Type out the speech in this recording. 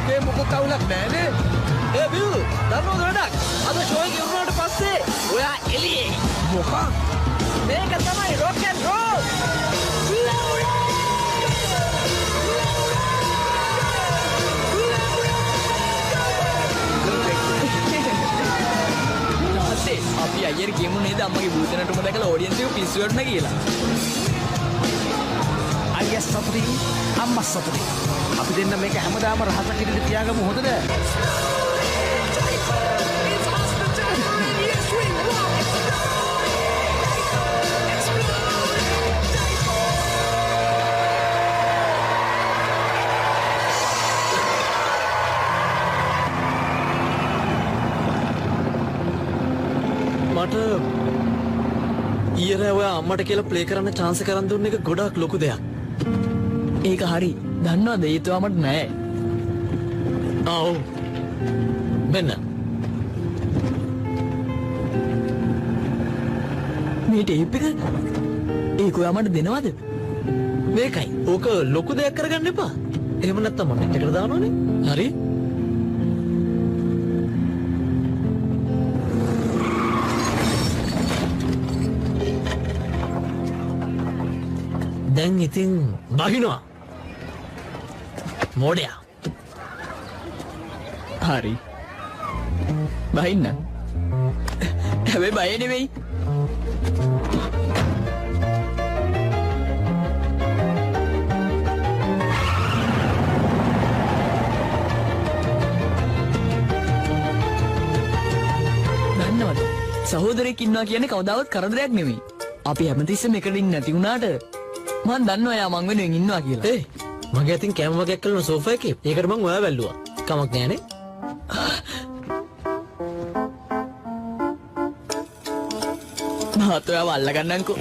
ඒකේ මොකක් කවුලක් නෑනේ. ඒ බිව් දන්නවද වැඩක්? අද ෂෝ එක ඉවරනට පස්සේ ඔයා එළියේ. මොකක්? මේක තමයි rock and roll. අපි අයියර කියමු නේද අම්මගේ භූතනටම දැකලා ඔඩියන්ස් එක පිස්සු වෙන්න කියලා. අයියා සතුටි අම්මා සතුටි. අපි දෙන්න මේක හැමදාම රහසක් ඉදිරියට තියාගමු හොඳද? මට ඊයර ඔයා අම්මට කියලා ප්ලේ කරන්න chance එක කරන් දුන්න එක ගොඩක් ලොකු දෙයක්. ඒක හරි. දන්නවද ඒතුවා මට නෑ. ඔව්. මෙන්න. මේ ටේප් එක ඒක ඔයා මට දෙනවද? මේකයි. ඕක ලොකු දෙයක් කරගන්න එපා. එහෙම නැත්තම් මම net එකට දානවනේ. හරි? දැන් ඉතින් බහිනවා. මොඩයා. හරි. බහින්න. හැබැයි බය නෙවෙයි. දන්නවද? සහෝදරයෙක් ඉන්නවා කියන්නේ කවදාවත් කරදරයක් නෙවෙයි. අපි හැමතිස්සෙම එකට ඉන්නේ නැති වුණාට මම දන්නවා යා මං වෙනුවෙන් ඉන්නවා කියලා. ඒ මගේ අතින් කැම වගේක් කරන සෝෆා එකේ. ඒකට මං ඔයා වැල්ලුවා. කමක් නෑනේ. මාත් ඔයාව අල්ල ගන්නම්කෝ.